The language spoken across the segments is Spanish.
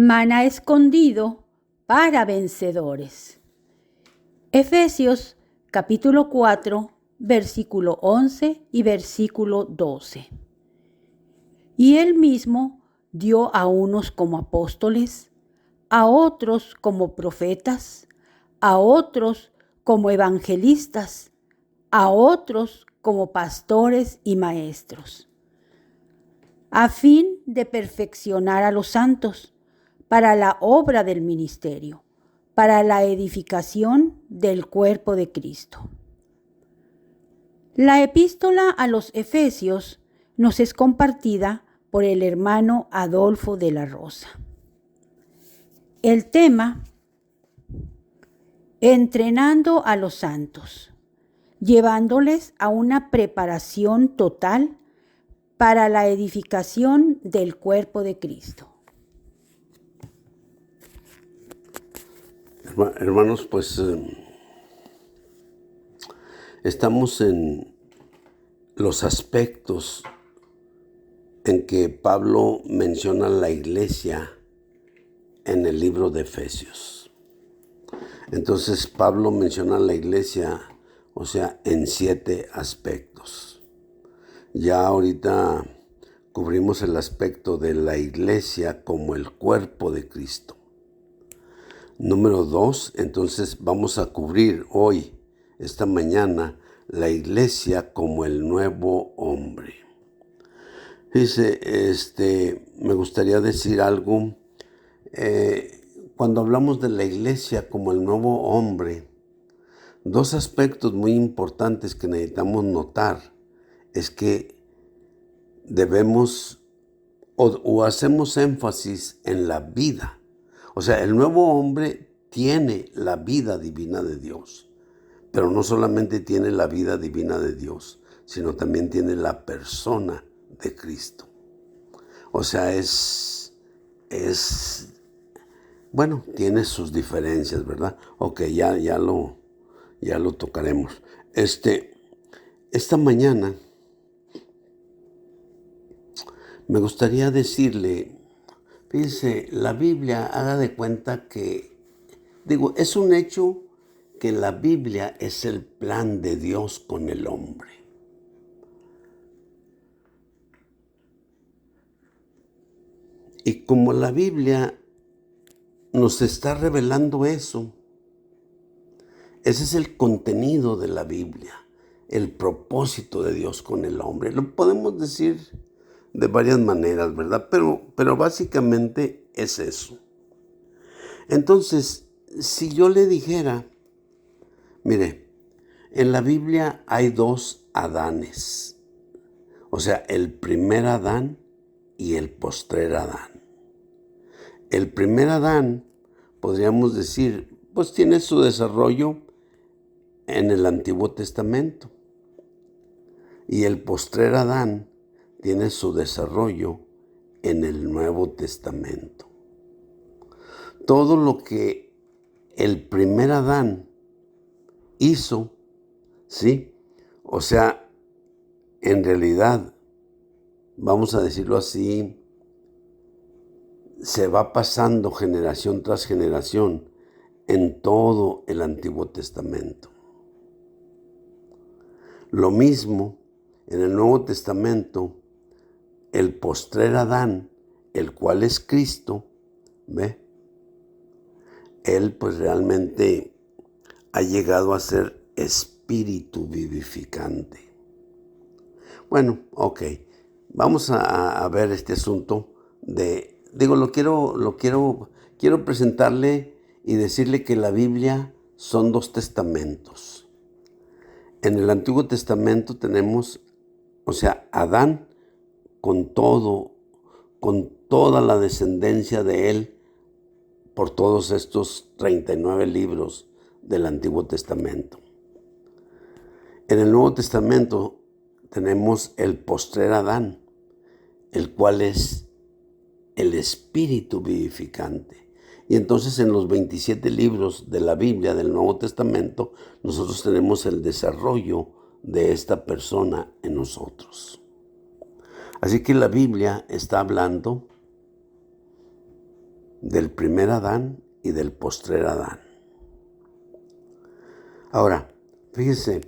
Maná escondido para vencedores. Efesios capítulo 4, versículo 11 y versículo 12. Y él mismo dio a unos como apóstoles, a otros como profetas, a otros como evangelistas, a otros como pastores y maestros, a fin de perfeccionar a los santos para la obra del ministerio, para la edificación del cuerpo de Cristo. La epístola a los Efesios nos es compartida por el hermano Adolfo de la Rosa. El tema: entrenando a los santos, llevándoles a una preparación total para la edificación del cuerpo de Cristo. Hermanos, pues estamos en los aspectos en que Pablo menciona la iglesia en el libro de Efesios. Entonces Pablo menciona la iglesia, o sea, en 7 aspectos. Ya ahorita cubrimos el aspecto de la iglesia como el cuerpo de Cristo. Número 2, entonces vamos a cubrir hoy, esta mañana, la iglesia como el nuevo hombre. Dice, me gustaría decir algo. Cuando hablamos de la iglesia como el nuevo hombre, 2 aspectos muy importantes que necesitamos notar es que debemos o hacemos énfasis en la vida. O sea, el nuevo hombre tiene la vida divina de Dios, pero no solamente tiene la vida divina de Dios, sino también tiene la persona de Cristo. O sea, bueno, tiene sus diferencias, ¿verdad? Ok, ya lo tocaremos. Esta mañana me gustaría decirle, fíjense, la Biblia, haga de cuenta que, es un hecho que la Biblia es el plan de Dios con el hombre. Y como la Biblia nos está revelando eso, ese es el contenido de la Biblia, el propósito de Dios con el hombre. Lo podemos decir de varias maneras, ¿verdad? Pero básicamente es eso. Entonces, si yo le dijera, mire, en la Biblia hay 2 Adanes. O sea, el primer Adán y el postrer Adán. El primer Adán, podríamos decir, pues tiene su desarrollo en el Antiguo Testamento. Y el postrer Adán tiene su desarrollo en el Nuevo Testamento. Todo lo que el primer Adán hizo, ¿sí? O sea, en realidad, vamos a decirlo así, se va pasando generación tras generación en todo el Antiguo Testamento. Lo mismo en el Nuevo Testamento, el postrer Adán, el cual es Cristo, ¿ve? Él pues realmente ha llegado a ser espíritu vivificante. Bueno, ok, vamos a ver este asunto quiero presentarle y decirle que la Biblia son 2 testamentos. En el Antiguo Testamento tenemos, o sea, Adán con toda la descendencia de él por todos estos 39 libros del Antiguo Testamento. En el Nuevo Testamento tenemos el postrer Adán, el cual es el espíritu vivificante. Y entonces en los 27 libros de la Biblia del Nuevo Testamento, nosotros tenemos el desarrollo de esta persona en nosotros. Así que la Biblia está hablando del primer Adán y del postrer Adán. Ahora, fíjese,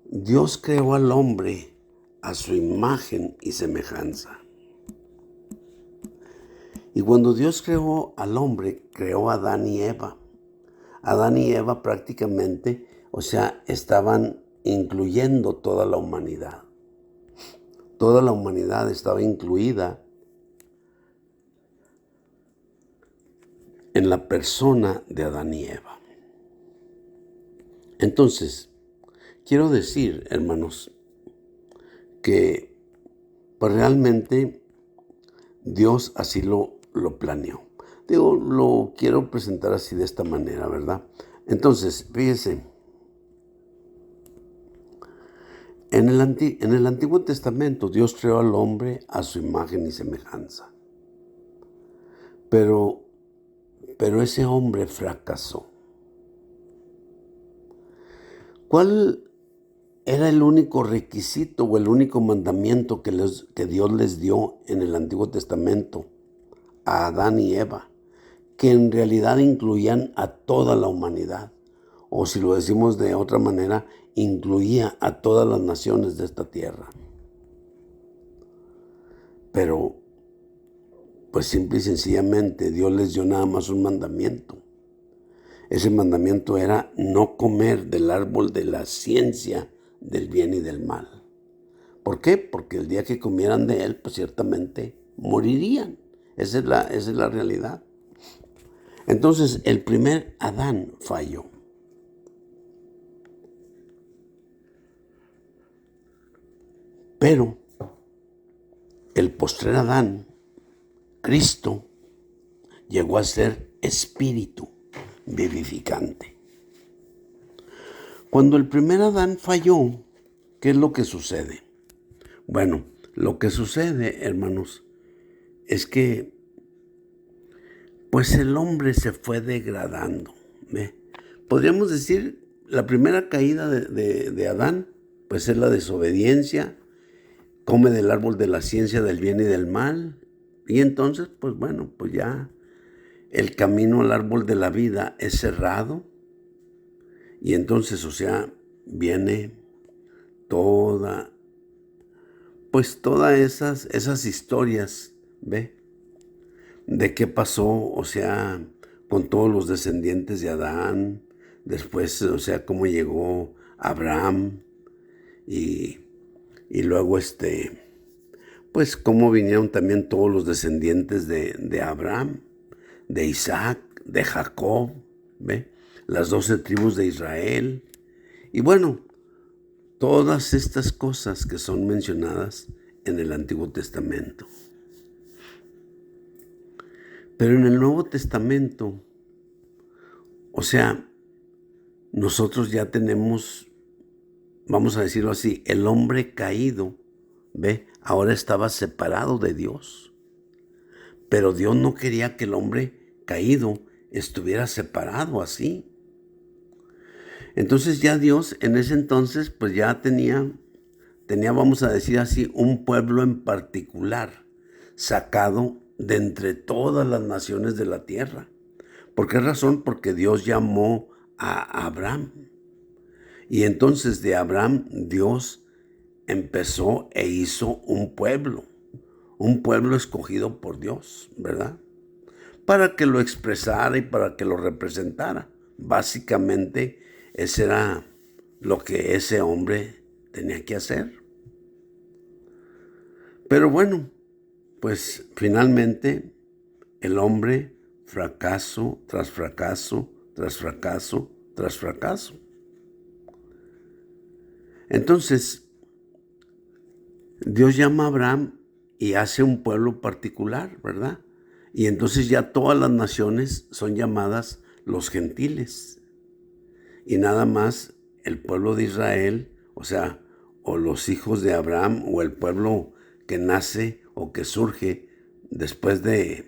Dios creó al hombre a su imagen y semejanza. Y cuando Dios creó al hombre, creó a Adán y Eva. Adán y Eva prácticamente, estaban incluyendo toda la humanidad. Toda la humanidad estaba incluida en la persona de Adán y Eva. Entonces, quiero decir, hermanos, que pues realmente Dios así lo planeó. Lo quiero presentar así de esta manera, ¿verdad? Entonces, fíjese, en el Antiguo Testamento Dios creó al hombre a su imagen y semejanza. Pero ese hombre fracasó. ¿Cuál era el único requisito o el único mandamiento que Dios les dio en el Antiguo Testamento a Adán y Eva? Que en realidad incluían a toda la humanidad. O si lo decimos de otra manera, incluía a todas las naciones de esta tierra. Pero, pues simple y sencillamente, Dios les dio nada más un mandamiento. Ese mandamiento era no comer del árbol de la ciencia del bien y del mal. ¿Por qué? Porque el día que comieran de él, pues ciertamente morirían. Esa es la realidad. Entonces, el primer Adán falló. Pero el postrer Adán, Cristo, llegó a ser espíritu vivificante. Cuando el primer Adán falló, ¿qué es lo que sucede? Bueno, lo que sucede, hermanos, es que pues el hombre se fue degradando. Podríamos decir, la primera caída de Adán, pues es la desobediencia, come del árbol de la ciencia del bien y del mal, y entonces, pues bueno, pues ya el camino al árbol de la vida es cerrado, y entonces, viene todas esas historias, ¿ve? De qué pasó, con todos los descendientes de Adán, después, cómo llegó Abraham y luego pues cómo vinieron también todos los descendientes de Abraham, de Isaac, de Jacob, ¿ve? Las 12 tribus de Israel. Y bueno, todas estas cosas que son mencionadas en el Antiguo Testamento. Pero en el Nuevo Testamento, nosotros ya tenemos, vamos a decirlo así, el hombre caído, ¿ve? Ahora estaba separado de Dios. Pero Dios no quería que el hombre caído estuviera separado así. Entonces ya Dios en ese entonces pues ya tenía, vamos a decir así, un pueblo en particular, sacado de entre todas las naciones de la tierra. ¿Por qué razón? Porque Dios llamó a Abraham. Y entonces de Abraham Dios empezó e hizo un pueblo escogido por Dios, ¿verdad? Para que lo expresara y para que lo representara. Básicamente, ese era lo que ese hombre tenía que hacer. Pero bueno, pues finalmente el hombre, fracaso tras fracaso, tras fracaso, tras fracaso. Entonces, Dios llama a Abraham y hace un pueblo particular, ¿verdad? Y entonces ya todas las naciones son llamadas los gentiles. Y nada más el pueblo de Israel, o los hijos de Abraham, o el pueblo que nace o que surge después de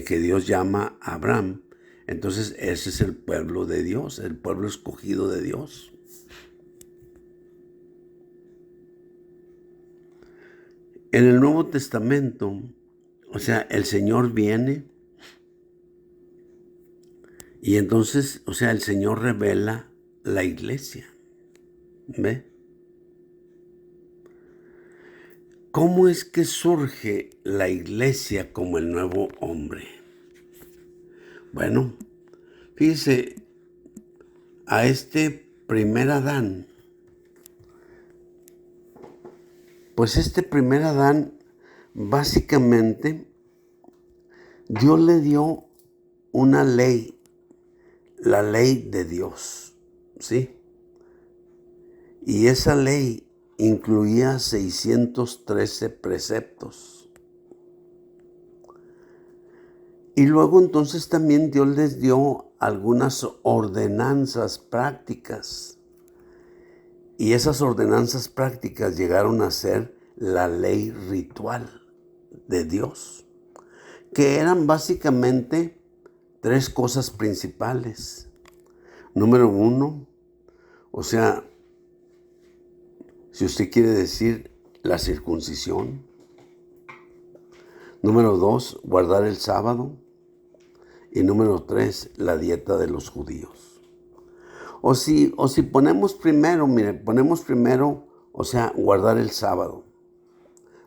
que Dios llama a Abraham. Entonces ese es el pueblo de Dios, el pueblo escogido de Dios. En el Nuevo Testamento, O sea, el Señor viene y entonces, o sea, el Señor revela la iglesia. ¿Ve? ¿Cómo es que surge la iglesia como el nuevo hombre? Bueno, fíjese, a este primer Adán, pues este primer Adán, básicamente, Dios le dio una ley, la ley de Dios, ¿sí? Y esa ley incluía 613 preceptos. Y luego entonces también Dios les dio algunas ordenanzas prácticas. Y esas ordenanzas prácticas llegaron a ser la ley ritual de Dios, que eran básicamente 3 cosas principales. Número 1, o sea, si usted quiere decir la circuncisión. Número 2, guardar el sábado. Y número 3, la dieta de los judíos. O si ponemos primero, o sea, guardar el sábado.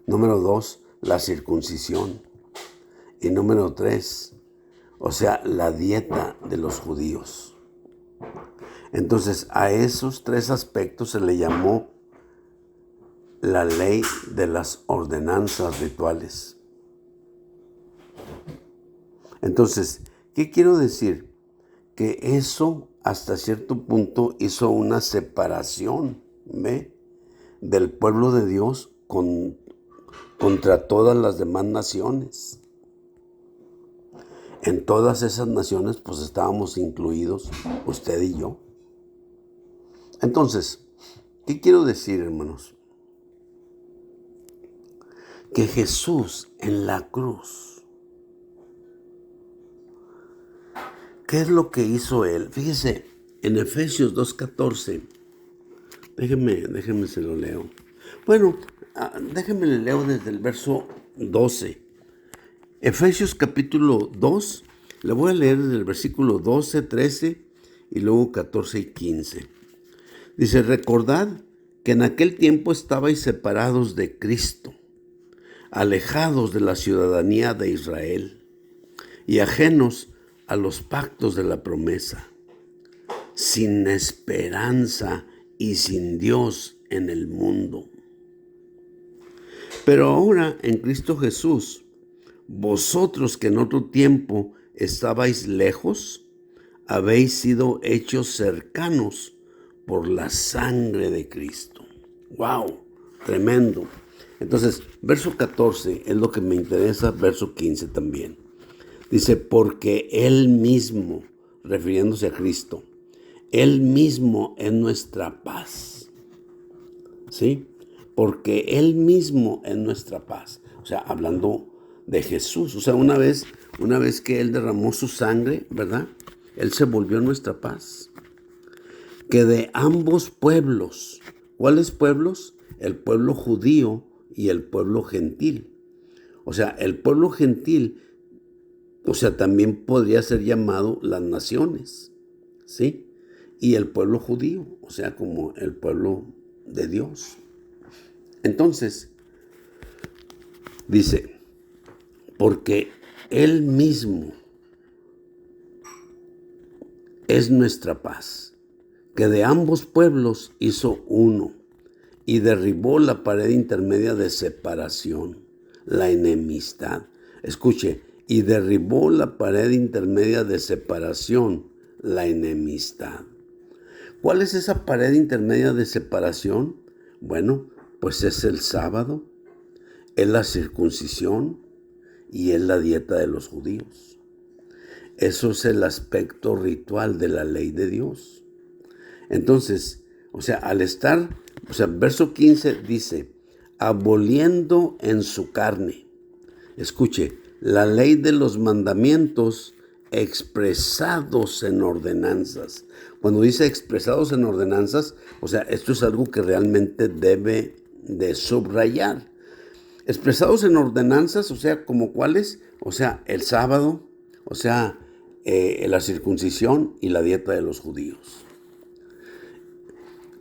Número 2, la circuncisión. Y número 3, o sea, la dieta de los judíos. Entonces, a esos 3 aspectos se le llamó la ley de las ordenanzas rituales. Entonces, ¿qué quiero decir? Que eso hasta cierto punto hizo una separación, ¿ve?, del pueblo de Dios contra todas las demás naciones. En todas esas naciones pues estábamos incluidos usted y yo. Entonces, ¿qué quiero decir, hermanos? Que Jesús en la cruz, ¿qué es lo que hizo Él? Fíjese, en Efesios 2:14, déjeme se lo leo. Bueno, déjeme le leo desde el verso 12. Efesios capítulo 2, le voy a leer desde el versículo 12, 13 y luego 14 y 15. Dice, recordad que en aquel tiempo estabais separados de Cristo, alejados de la ciudadanía de Israel y ajenos a los pactos de la promesa, sin esperanza y sin Dios en el mundo. Pero ahora en Cristo Jesús, vosotros que en otro tiempo estabais lejos, habéis sido hechos cercanos por la sangre de Cristo. ¡Wow! Tremendo. Entonces, verso 14 es lo que me interesa, verso 15 también. Dice, porque Él mismo, refiriéndose a Cristo, Él mismo es nuestra paz. ¿Sí? Porque Él mismo es nuestra paz. O sea, hablando de Jesús. O sea, una vez que Él derramó su sangre, ¿verdad? Él se volvió nuestra paz. Que de ambos pueblos, ¿cuáles pueblos? El pueblo judío y el pueblo gentil. O sea, el pueblo gentil, o sea, también podría ser llamado las naciones, ¿sí? Y el pueblo judío, o sea, como el pueblo de Dios. Entonces, dice, porque Él mismo es nuestra paz, que de ambos pueblos hizo uno y derribó la pared intermedia de separación, la enemistad. Escuche, y derribó la pared intermedia de separación, la enemistad. ¿Cuál es esa pared intermedia de separación? Bueno, pues es el sábado, es la circuncisión y es la dieta de los judíos. Eso es el aspecto ritual de la ley de Dios. Entonces, o sea, verso 15 dice, aboliendo en su carne. Escuche, la ley de los mandamientos expresados en ordenanzas. Cuando dice expresados en ordenanzas, o sea, esto es algo que realmente debe de subrayar. expresados en ordenanzas, o sea, como cuáles, o sea, el sábado, o sea, la circuncisión y la dieta de los judíos.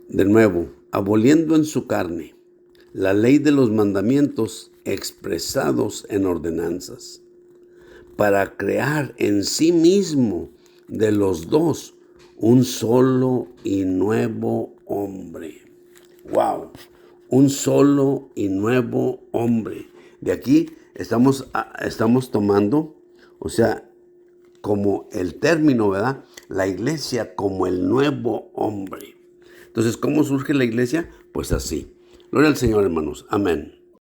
De nuevo, aboliendo en su carne la ley de los mandamientos expresados en ordenanzas, para crear en sí mismo de los dos un solo y nuevo hombre. ¡Wow! Un solo y nuevo hombre. De aquí estamos tomando, o sea, como el término, ¿verdad? La iglesia como el nuevo hombre. Entonces, ¿cómo surge la iglesia? Pues así. Gloria al Señor, hermanos. Amén.